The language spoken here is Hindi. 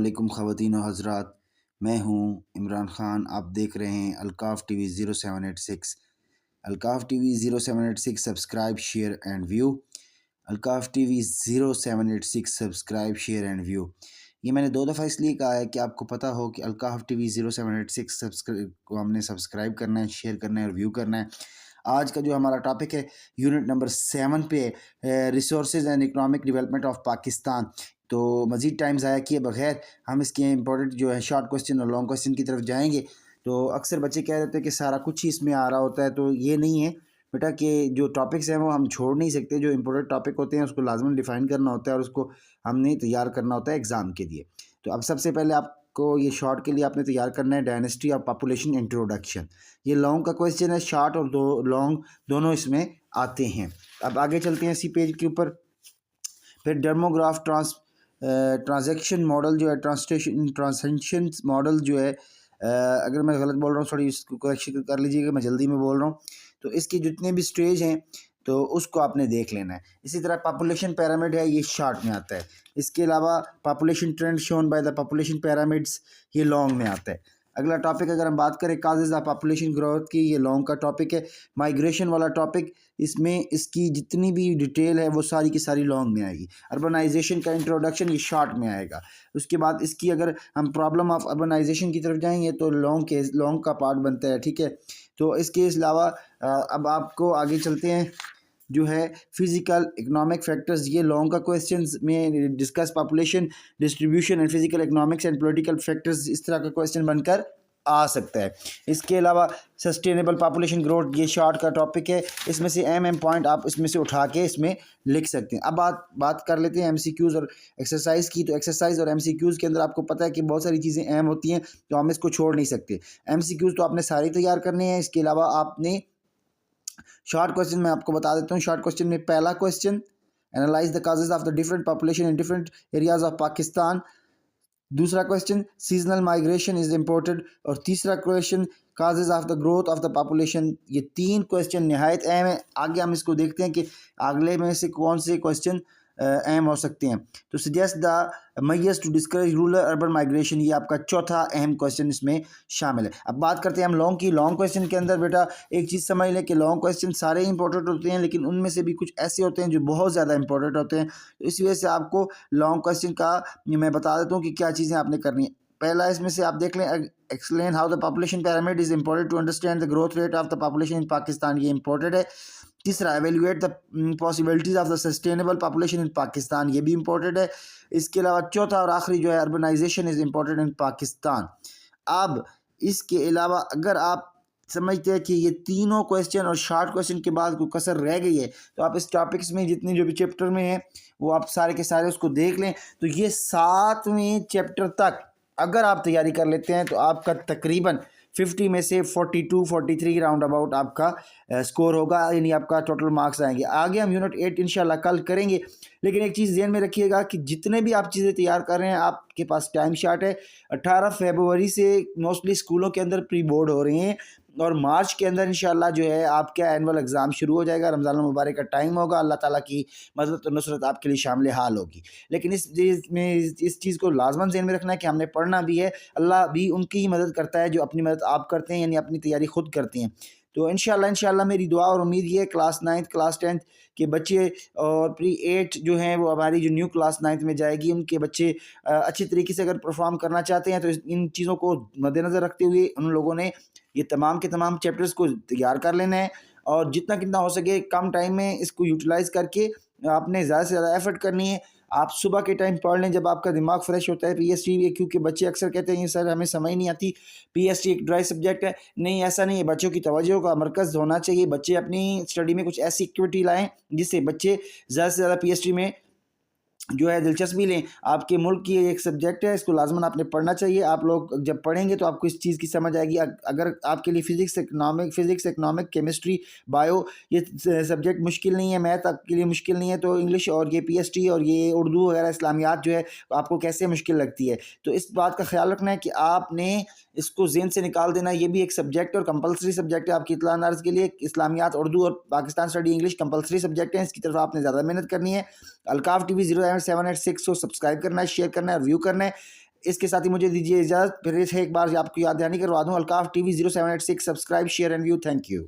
अस्सलामुअलैकुम ख़वातीन और हज़रात, मैं हूँ इमरान ख़ान। आप देख रहे हैं Alkaf TV 0786। Alkaf TV 0786 subscribe share and view. Alkaf TV 0786 subscribe share and view. ये मैंने 2 दफ़ा इसलिए कहा है कि आपको पता हो कि अलकाफ़ टीवी 0786 सब्सक्राइब को हमने सब्सक्राइब करना है, शेयर करना है और व्यू करना है। आज का जो हमारा टॉपिक है यूनिट नंबर 7 पे resources and economic development of Pakistan. तो मज़ीद टाइम ज़ाया किए बगैर हम इसके इंपॉर्टेंट जो है शॉर्ट क्वेश्चन और लॉन्ग क्वेश्चन की तरफ जाएंगे। तो अक्सर बच्चे कह देते हैं कि सारा कुछ ही इसमें आ रहा होता है, तो ये नहीं है बेटा कि जो टॉपिक्स हैं वो हम छोड़ नहीं सकते। जो इंपॉर्टेंट टॉपिक होते हैं उसको लाजमन डिफ़ाइन करना होता है और उसको हमने तैयार करना होता है एग्ज़ाम के लिए। तो अब सबसे पहले आपको ये शॉर्ट के लिए आपने तैयार करना है डायनेस्टी ऑफ पॉपुलेशन इंट्रोडक्शन। ये लॉन्ग का क्वेश्चन है, शॉर्ट और लॉन्ग दोनों इसमें आते हैं। अब आगे चलते हैं इसी पेज के ऊपर। फिर डेमोग्राफ ट्रांजैक्शन मॉडल जो है, ट्रांसलेशन मॉडल जो है, अगर मैं गलत बोल रहा हूँ सॉरी, इसको करेक्शन कर लीजिएगा, मैं जल्दी में बोल रहा हूँ। तो इसके जितने भी स्टेज हैं तो उसको आपने देख लेना है। इसी तरह पॉपुलेशन पिरामिड है, ये शॉर्ट में आता है। इसके अलावा population trend shown by the population pyramids, ये लॉन्ग में आता है। अगला टॉपिक अगर हम बात करें काजेज ऑफ पॉपुलेशन ग्रोथ की, ये लॉन्ग का टॉपिक है। माइग्रेशन वाला टॉपिक, इसमें इसकी जितनी भी डिटेल है वो सारी की सारी लॉन्ग में आएगी। अर्बनाइजेशन का इंट्रोडक्शन ये शॉर्ट में आएगा। उसके बाद इसकी अगर हम प्रॉब्लम ऑफ अर्बनाइजेशन की तरफ जाएंगे तो लॉन्ग का पार्ट बनता है, ठीक है। तो इसके अलावा अब आपको आगे चलते हैं जो है फिजिकल इकोनॉमिक फैक्टर्स, ये लॉन्ग का क्वेश्चंस में discuss population distribution and physical economics and political factors, इस तरह का क्वेश्चन बनकर आ सकता है। इसके अलावा सस्टेनेबल पॉपुलेशन ग्रोथ, ये शॉर्ट का टॉपिक है। इसमें से एम पॉइंट आप इसमें से उठा के इसमें लिख सकते हैं। अब बात कर लेते हैं एमसीक्यूज़ और एक्सरसाइज की। तो एक्सरसाइज और एमसीक्यूज़ के अंदर आपको पता है कि बहुत सारी चीज़ें अहम होती हैं, तो हम इसको छोड़ नहीं सकते। एमसीक्यूज़ तो आपने सारे तैयार करने हैं। इसके अलावा आपने शॉर्ट क्वेश्चन में आपको बता देता हूँ। शॉर्ट क्वेश्चन में पहला question, analyse the causes of the different population in different areas of Pakistan. दूसरा question, seasonal migration is imported. और तीसरा question, causes of the growth of the population. ये 3 क्वेश्चन नहायत अहम है। आगे हम इसको देखते हैं कि अगले में से कौन से क्वेश्चन अहम हो सकते हैं। तो suggest the measures to discourage rural urban migration, ये आपका चौथा अहम क्वेश्चन इसमें शामिल है। अब बात करते हैं हम लॉन्ग की। लॉन्ग क्वेश्चन के अंदर बेटा एक चीज़ समझ लें कि लॉन्ग क्वेश्चन सारे इंपॉर्टेंट होते हैं, लेकिन उनमें से भी कुछ ऐसे होते हैं जो बहुत ज़्यादा इंपॉर्टेंट होते हैं। तो इस वजह से आपको लॉन्ग क्वेश्चन का मैं बता देता हूँ कि क्या चीज़ें आपने करनी है। पहला इसमें से आप देख लें, explain how the population pyramid is important to understand the growth rate of the population in Pakistan, ये इंपॉर्टेंट है। तीसरा, evaluate the possibilities of the sustainable population in Pakistan, ये भी इंपॉर्टेंट है। इसके अलावा चौथा और आखिरी जो है, urbanisation is important in Pakistan. अब इसके अलावा अगर आप समझते हैं कि ये तीनों क्वेश्चन और शॉर्ट क्वेश्चन के बाद कोई कसर रह गई है, तो आप इस टॉपिक्स में जितने जो भी चैप्टर में है वो आप सारे के सारे उसको देख लें। तो ये 7वें चैप्टर तक अगर आप तैयारी कर लेते हैं तो आपका तकरीबन 50 में से 42-43 राउंड अबाउट आपका स्कोर होगा, यानी आपका टोटल मार्क्स आएंगे। आगे हम यूनिट 8 इंशाल्लाह कल करेंगे। लेकिन एक चीज़ ध्यान में रखिएगा कि जितने भी आप चीज़ें तैयार कर रहे हैं, आपके पास टाइम शार्ट है। 18 फरवरी से मोस्टली स्कूलों के अंदर प्री बोर्ड हो रहे हैं और मार्च के अंदर इंशाल्लाह जो है आपका एनुअल एग्ज़ाम शुरू हो जाएगा। रमज़ान मुबारक का टाइम होगा, अल्लाह ताला की मदद और नुसरत आपके लिए शामिल हाल होगी। लेकिन इस चीज़ को लाजमन ज़हन में रखना है कि हमने पढ़ना भी है। अल्लाह भी उनकी ही मदद करता है जो अपनी मदद आप करते हैं, यानी अपनी तैयारी खुद करते हैं। तो इंशाल्लाह मेरी दुआ और उम्मीद ये है क्लास 9th क्लास 10th के बच्चे और प्री 8 जो हैं वो हमारी जो न्यू क्लास 9th में जाएगी, उनके बच्चे अच्छी तरीके से अगर परफॉर्म करना चाहते हैं तो इन चीज़ों को मद्देनज़र रखते हुए उन लोगों ने ये तमाम के तमाम चैप्टर्स को तैयार कर लेना है और जितना कितना हो सके कम टाइम में इसको यूटिलाइज़ करके आपने ज़्यादा से ज़्यादा एफर्ट करनी है। आप सुबह के टाइम पढ़ लें जब आपका दिमाग फ्रेश होता है। पीएसटी, क्योंकि बच्चे अक्सर कहते हैं सर हमें समझ नहीं आती, पीएसटी एक ड्राई सब्जेक्ट है। नहीं, ऐसा नहीं है। बच्चों की तवज्जो का मरकज़ होना चाहिए। बच्चे अपनी स्टडी में कुछ ऐसी एक्टिविटी लाएँ जिससे बच्चे ज़्यादा से ज़्यादा पीएसटी में जो है दिलचस्पी लें। आपके मुल्क की एक सब्जेक्ट है, इसको लाजमन आपने पढ़ना चाहिए। आप लोग जब पढ़ेंगे तो आपको इस चीज़ की समझ आएगी। अगर आपके लिए फिज़िक्स इकनॉमिक केमिस्ट्री बायो ये सब्जेक्ट मुश्किल नहीं है, मैथ आपके लिए मुश्किल नहीं है, तो इंग्लिश और ये पीएसटी और ये उर्दू वगैरह इस्लामियात जो है आपको कैसे मुश्किल लगती है। तो इस बात का ख्याल रखना है कि आपने इसको ज़हन से निकाल देना। ये भी एक सब्जेक्ट है और कंपलसरी सब्जेक्ट है आपकी इत्तला अर्ज़ के लिए। इस्लामियात उर्दू और Pakistan study English compulsory subject हैं, इसकी तरफ आपने ज़्यादा मेहनत करनी है। अलकाफ़ टीवी 0786 को सब्सक्राइब करना है, शेयर करना है, रिव्यू करना है। इसके साथ ही मुझे दीजिए इजाज़त। फिर एक बार आपको याद दहानी करवा दूँ, Alkaf TV 0786 subscribe share and view. Thank you.